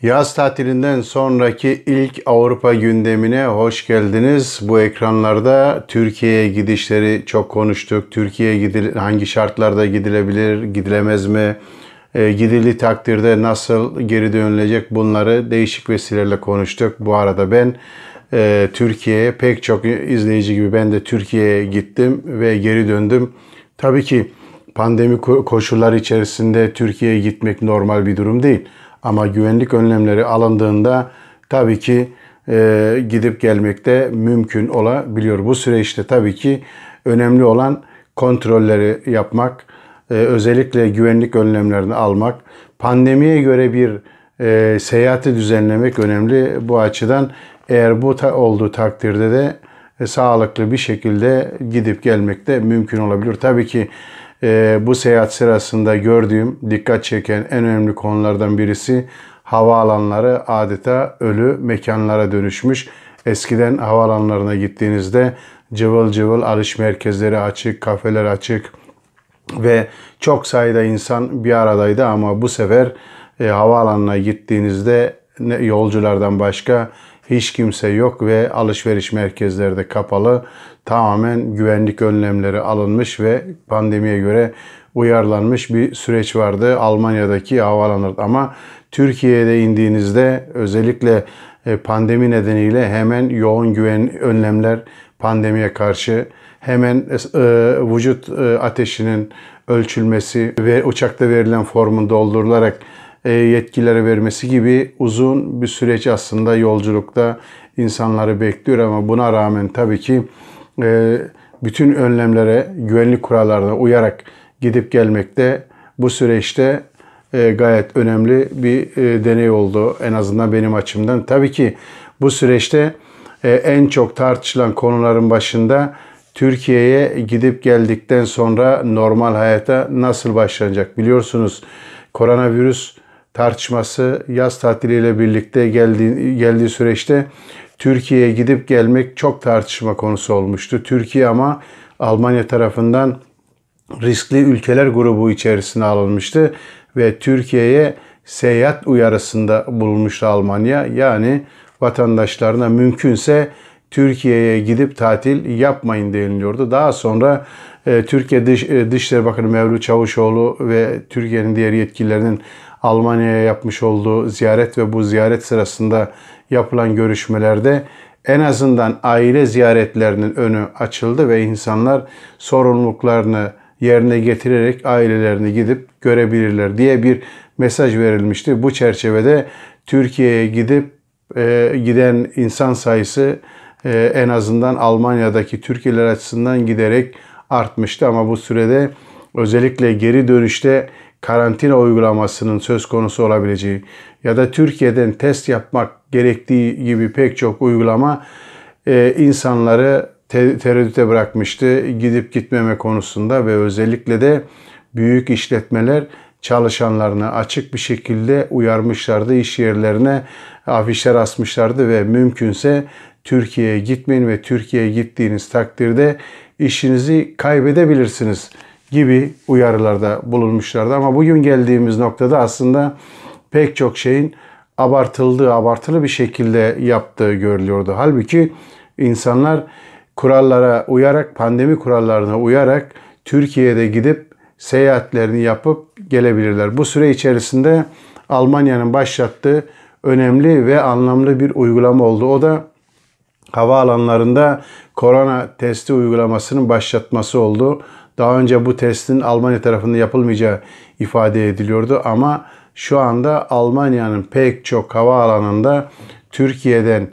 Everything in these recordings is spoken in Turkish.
Yaz tatilinden sonraki ilk Avrupa gündemine hoş geldiniz. Bu ekranlarda Türkiye'ye gidişleri çok konuştuk. Türkiye'ye hangi şartlarda gidilebilir, gidilemez mi? Gidildiği takdirde nasıl geri dönülecek, bunları değişik vesilelerle konuştuk. Bu arada ben Türkiye'ye, pek çok izleyici gibi ben de Türkiye'ye gittim ve geri döndüm. Tabii ki pandemi koşulları içerisinde Türkiye'ye gitmek normal bir durum değil. Ama güvenlik önlemleri alındığında tabii ki gidip gelmek de mümkün olabiliyor. Bu süreçte tabii ki önemli olan kontrolleri yapmak, özellikle güvenlik önlemlerini almak, pandemiye göre bir seyahati düzenlemek önemli. Bu açıdan eğer bu olduğu takdirde de sağlıklı bir şekilde gidip gelmek de mümkün olabilir. Tabii ki bu seyahat sırasında gördüğüm, dikkat çeken en önemli konulardan birisi havaalanları adeta ölü mekanlara dönüşmüş. Eskiden havaalanlarına gittiğinizde cıvıl cıvıl alış merkezleri açık, kafeler açık ve çok sayıda insan bir aradaydı ama bu sefer havaalanına gittiğinizde yolculardan başka hiç kimse yok ve alışveriş merkezleri de kapalı. Tamamen güvenlik önlemleri alınmış ve pandemiye göre uyarlanmış bir süreç vardı Almanya'daki havaalanlarda. Ama Türkiye'de indiğinizde özellikle pandemi nedeniyle hemen yoğun güven önlemler, pandemiye karşı hemen vücut ateşinin ölçülmesi ve uçakta verilen formun doldurularak yetkilere vermesi gibi uzun bir süreç aslında yolculukta insanları bekliyor ama buna rağmen tabii ki bütün önlemlere, güvenlik kurallarına uyarak gidip gelmekte bu süreçte gayet önemli bir deney oldu en azından benim açımdan. Tabii ki bu süreçte en çok tartışılan konuların başında Türkiye'ye gidip geldikten sonra normal hayata nasıl başlanacak? Biliyorsunuz koronavirüs tartışması yaz tatiliyle birlikte geldiği süreçte Türkiye'ye gidip gelmek çok tartışma konusu olmuştu. Türkiye ama Almanya tarafından riskli ülkeler grubu içerisine alınmıştı ve Türkiye'ye seyahat uyarısında bulunmuştu Almanya. Yani vatandaşlarına mümkünse Türkiye'ye gidip tatil yapmayın deniliyordu. Daha sonra Türkiye Dışişleri Bakanı Mevlüt Çavuşoğlu ve Türkiye'nin diğer yetkililerinin Almanya'ya yapmış olduğu ziyaret ve bu ziyaret sırasında yapılan görüşmelerde en azından aile ziyaretlerinin önü açıldı ve insanlar sorumluluklarını yerine getirerek ailelerini gidip görebilirler diye bir mesaj verilmişti. Bu çerçevede Türkiye'ye gidip giden insan sayısı en azından Almanya'daki Türkler açısından giderek artmıştı ama bu sürede özellikle geri dönüşte karantina uygulamasının söz konusu olabileceği ya da Türkiye'den test yapmak gerektiği gibi pek çok uygulama insanları tereddüte bırakmıştı gidip gitmeme konusunda ve özellikle de büyük işletmeler çalışanlarını açık bir şekilde uyarmışlardı. İş yerlerine afişler asmışlardı ve mümkünse Türkiye'ye gitmeyin ve Türkiye'ye gittiğiniz takdirde işinizi kaybedebilirsiniz gibi uyarılarda bulunmuşlardı. Ama bugün geldiğimiz noktada aslında pek çok şeyin abartılı bir şekilde yaptığı görülüyordu. Halbuki insanlar kurallara uyarak, pandemi kurallarına uyarak Türkiye'de gidip seyahatlerini yapıp gelebilirler. Bu süre içerisinde Almanya'nın başlattığı önemli ve anlamlı bir uygulama oldu. O da havaalanlarında korona testi uygulamasının başlatması oldu. Daha önce bu testin Almanya tarafında yapılmayacağı ifade ediliyordu ama şu anda Almanya'nın pek çok havaalanında Türkiye'den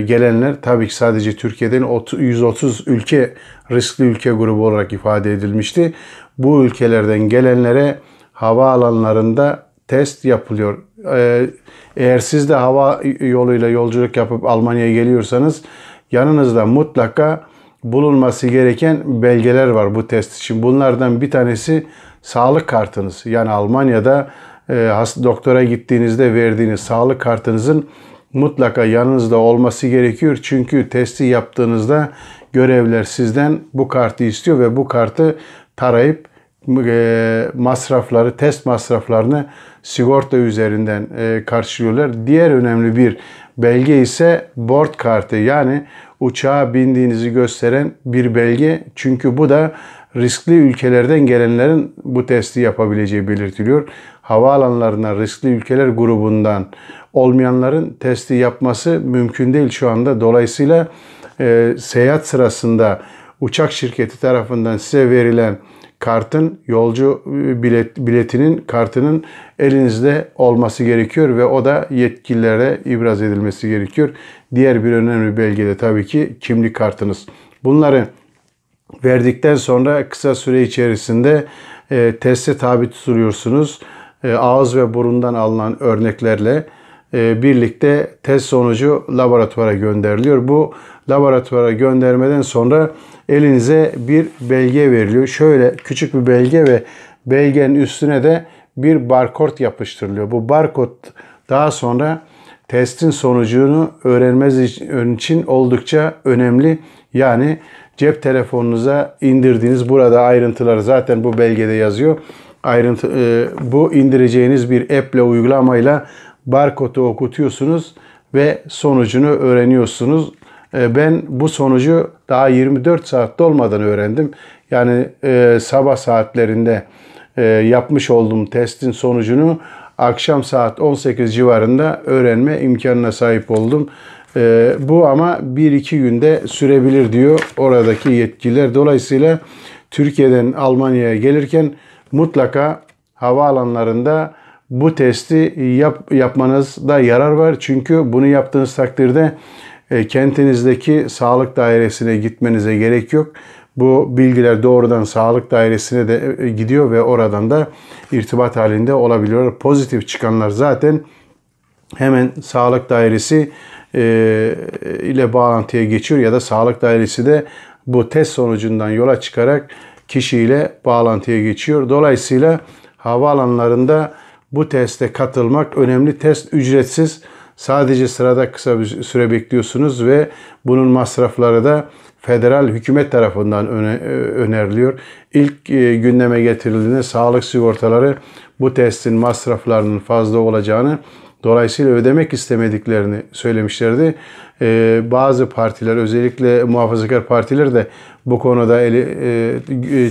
gelenler, tabii ki sadece Türkiye'den 130 ülke riskli ülke grubu olarak ifade edilmişti. Bu ülkelerden gelenlere havaalanlarında test yapılıyor. Eğer siz de hava yoluyla yolculuk yapıp Almanya'ya geliyorsanız yanınızda mutlaka bulunması gereken belgeler var bu test için. Bunlardan bir tanesi sağlık kartınız. Yani Almanya'da doktora gittiğinizde verdiğiniz sağlık kartınızın mutlaka yanınızda olması gerekiyor. Çünkü testi yaptığınızda görevliler sizden bu kartı istiyor ve bu kartı tarayıp masrafları, test masraflarını sigorta üzerinden karşılıyorlar. Diğer önemli bir belge ise board kartı, yani uçağa bindiğinizi gösteren bir belge. Çünkü bu da riskli ülkelerden gelenlerin bu testi yapabileceği belirtiliyor. Havaalanlarına riskli ülkeler grubundan olmayanların testi yapması mümkün değil şu anda. Dolayısıyla seyahat sırasında uçak şirketi tarafından size verilen kartın, yolcu biletinin kartının elinizde olması gerekiyor ve o da yetkililere ibraz edilmesi gerekiyor. Diğer bir önemli belge de tabii ki kimlik kartınız. Bunları verdikten sonra kısa süre içerisinde teste tabi tutuluyorsunuz. Ağız ve burundan alınan örneklerle birlikte test sonucu laboratuvara gönderiliyor. Bu laboratuvara göndermeden sonra elinize bir belge veriliyor. Şöyle küçük bir belge ve belgenin üstüne de bir barkod yapıştırılıyor. Bu barkod daha sonra testin sonucunu öğrenmeniz için oldukça önemli. Yani cep telefonunuza indirdiğiniz, burada ayrıntıları zaten bu belgede yazıyor. Bu indireceğiniz bir app ile, uygulamayla barkodu okutuyorsunuz ve sonucunu öğreniyorsunuz. Ben bu sonucu daha 24 saat dolmadan öğrendim. Yani sabah saatlerinde yapmış olduğum testin sonucunu akşam saat 18 civarında öğrenme imkanına sahip oldum. Bu ama 1-2 günde sürebilir diyor oradaki yetkililer. Dolayısıyla Türkiye'den Almanya'ya gelirken mutlaka havaalanlarında bu testi yapmanızda yarar var. Çünkü bunu yaptığınız takdirde kentinizdeki sağlık dairesine gitmenize gerek yok. Bu bilgiler doğrudan sağlık dairesine de gidiyor ve oradan da irtibat halinde olabiliyor. Pozitif çıkanlar zaten hemen sağlık dairesi ile bağlantıya geçiyor ya da sağlık dairesi de bu test sonucundan yola çıkarak kişiyle bağlantıya geçiyor. Dolayısıyla havaalanlarında bu teste katılmak önemli. Test ücretsiz. Sadece sırada kısa bir süre bekliyorsunuz ve bunun masrafları da federal hükümet tarafından öneriliyor. İlk gündeme getirildiğinde sağlık sigortaları bu testin masraflarının fazla olacağını, dolayısıyla ödemek istemediklerini söylemişlerdi. Bazı partiler, özellikle muhafazakar partiler de bu konuda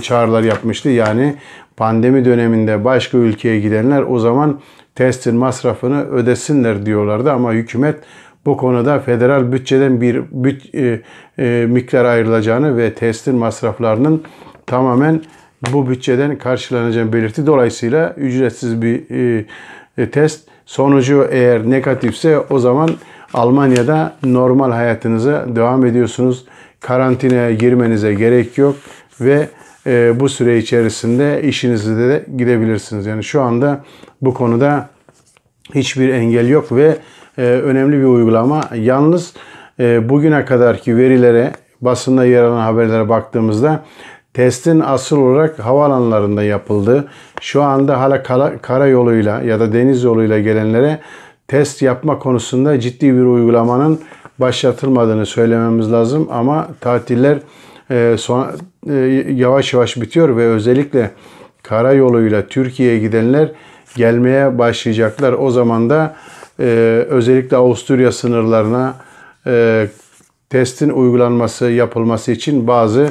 çağrılar yapmıştı. Yani pandemi döneminde başka ülkeye gidenler o zaman testin masrafını ödesinler diyorlardı. Ama hükümet bu konuda federal bütçeden bir miktar ayrılacağını ve testin masraflarının tamamen bu bütçeden karşılanacağını belirtti. Dolayısıyla ücretsiz bir test sonucu eğer negatifse o zaman Almanya'da normal hayatınıza devam ediyorsunuz. Karantinaya girmenize gerek yok ve bu süre içerisinde işinize de gidebilirsiniz. Yani şu anda bu konuda hiçbir engel yok ve önemli bir uygulama. Yalnız bugüne kadarki verilere, basında yer alan haberlere baktığımızda testin asıl olarak havaalanlarında yapıldı. Şu anda hala karayoluyla ya da deniz yoluyla gelenlere test yapma konusunda ciddi bir uygulamanın başlatılmadığını söylememiz lazım. Ama tatiller yavaş yavaş bitiyor ve özellikle karayoluyla Türkiye'ye gidenler gelmeye başlayacaklar. O zaman da özellikle Avusturya sınırlarına testin yapılması için bazı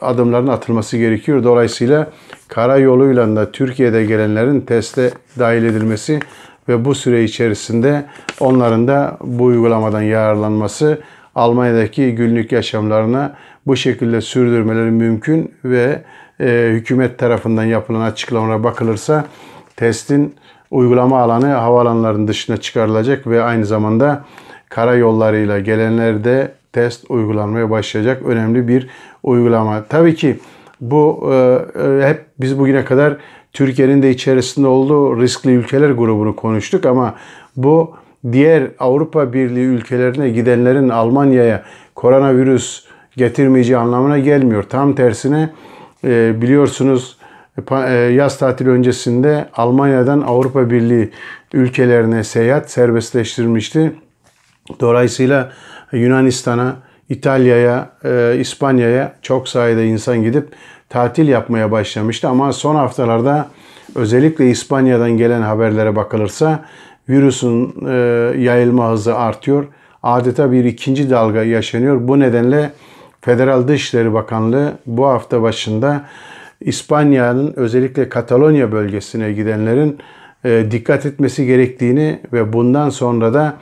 adımların atılması gerekiyor. Dolayısıyla karayoluyla da Türkiye'de gelenlerin teste dahil edilmesi ve bu süre içerisinde onların da bu uygulamadan yararlanması, Almanya'daki günlük yaşamlarına bu şekilde sürdürmeleri mümkün ve hükümet tarafından yapılan açıklamalara bakılırsa testin uygulama alanı havaalanlarının dışına çıkarılacak ve aynı zamanda karayollarıyla gelenler de test uygulanmaya başlayacak önemli bir uygulama. Tabii ki bu hep biz bugüne kadar Türkiye'nin de içerisinde olduğu riskli ülkeler grubunu konuştuk ama bu diğer Avrupa Birliği ülkelerine gidenlerin Almanya'ya koronavirüs getirmeyeceği anlamına gelmiyor. Tam tersine biliyorsunuz yaz tatili öncesinde Almanya'dan Avrupa Birliği ülkelerine seyahat serbestleştirilmişti. Dolayısıyla Yunanistan'a, İtalya'ya, İspanya'ya çok sayıda insan gidip tatil yapmaya başlamıştı. Ama son haftalarda özellikle İspanya'dan gelen haberlere bakılırsa virüsün yayılma hızı artıyor. Adeta bir ikinci dalga yaşanıyor. Bu nedenle Federal Dışişleri Bakanlığı bu hafta başında İspanya'nın özellikle Katalonya bölgesine gidenlerin dikkat etmesi gerektiğini ve bundan sonra da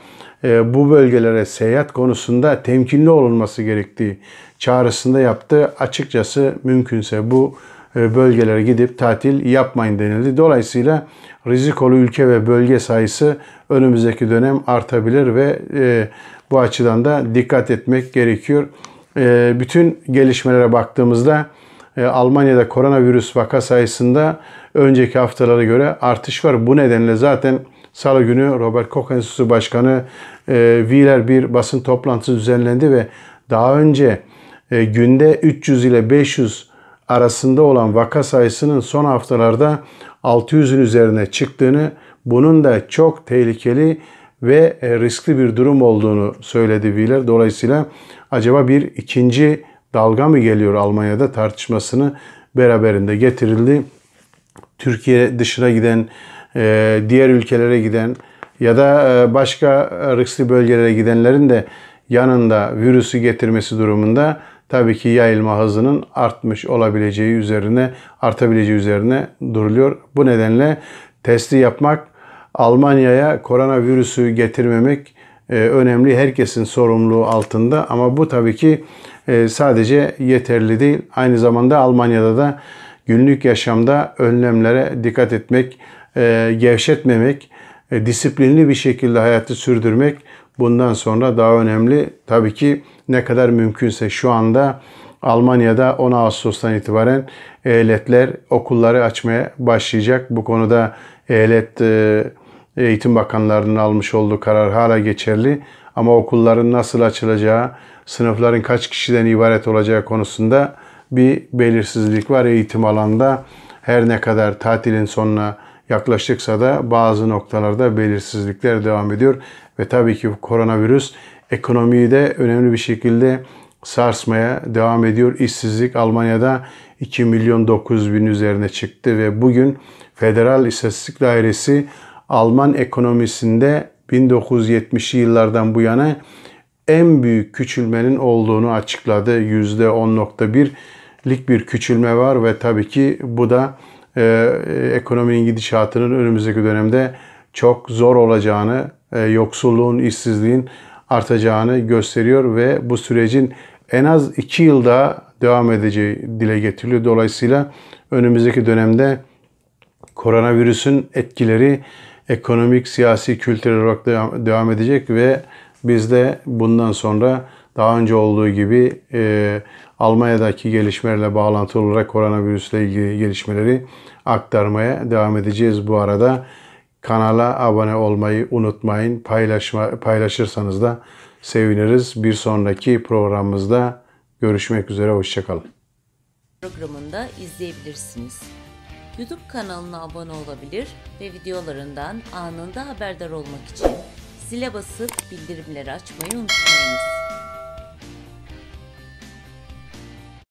bu bölgelere seyahat konusunda temkinli olunması gerektiği çağrısında yaptı. Açıkçası mümkünse bu bölgelere gidip tatil yapmayın denildi. Dolayısıyla rizikolu ülke ve bölge sayısı önümüzdeki dönem artabilir ve bu açıdan da dikkat etmek gerekiyor. Bütün gelişmelere baktığımızda Almanya'da koronavirüs vaka sayısında önceki haftalara göre artış var. Bu nedenle zaten Salı günü Robert Koch Enstitüsü Başkanı Wieler bir basın toplantısı düzenlendi ve daha önce günde 300 ile 500 arasında olan vaka sayısının son haftalarda 600'ün üzerine çıktığını, bunun da çok tehlikeli ve riskli bir durum olduğunu söyledi Wieler. Dolayısıyla acaba bir ikinci dalga mı geliyor Almanya'da tartışmasını beraberinde getirildi. Türkiye dışına giden, diğer ülkelere giden ya da başka riskli bölgelere gidenlerin de yanında virüsü getirmesi durumunda tabii ki yayılma hızının artabileceği üzerine duruluyor. Bu nedenle testi yapmak, Almanya'ya koronavirüsü getirmemek önemli. Herkesin sorumluluğu altında ama bu tabii ki sadece yeterli değil. Aynı zamanda Almanya'da da günlük yaşamda önlemlere dikkat etmek, gevşetmemek, disiplinli bir şekilde hayatı sürdürmek bundan sonra daha önemli. Tabii ki ne kadar mümkünse şu anda Almanya'da 10 Ağustos'tan itibaren eyaletler okulları açmaya başlayacak. Bu konuda eyalet eğitim bakanlarının almış olduğu karar hala geçerli. Ama okulların nasıl açılacağı, sınıfların kaç kişiden ibaret olacağı konusunda bir belirsizlik var eğitim alanında. Her ne kadar tatilin sonuna yaklaştıksa da bazı noktalarda belirsizlikler devam ediyor. Ve tabii ki koronavirüs ekonomiyi de önemli bir şekilde sarsmaya devam ediyor. İşsizlik Almanya'da 2.900.000 üzerine çıktı ve bugün Federal İstatistik Dairesi Alman ekonomisinde 1970'li yıllardan bu yana en büyük küçülmenin olduğunu açıkladı. %10.1'lik bir küçülme var ve tabii ki bu da ekonominin gidişatının önümüzdeki dönemde çok zor olacağını, yoksulluğun, işsizliğin artacağını gösteriyor ve bu sürecin en az 2 yıl daha devam edeceği dile getiriliyor. Dolayısıyla önümüzdeki dönemde koronavirüsün etkileri ekonomik, siyasi, kültürel olarak devam edecek ve biz de bundan sonra daha önce olduğu gibi Almanya'daki gelişmelerle bağlantılı olarak koronavirüsle ilgili gelişmeleri aktarmaya devam edeceğiz. Bu arada kanala abone olmayı unutmayın. Paylaşırsanız da seviniriz. Bir sonraki programımızda görüşmek üzere. Hoşçakalın. Programında izleyebilirsiniz. YouTube kanalına abone olabilir ve videolarından anında haberdar olmak için zile basıp bildirimleri açmayı unutmayınız.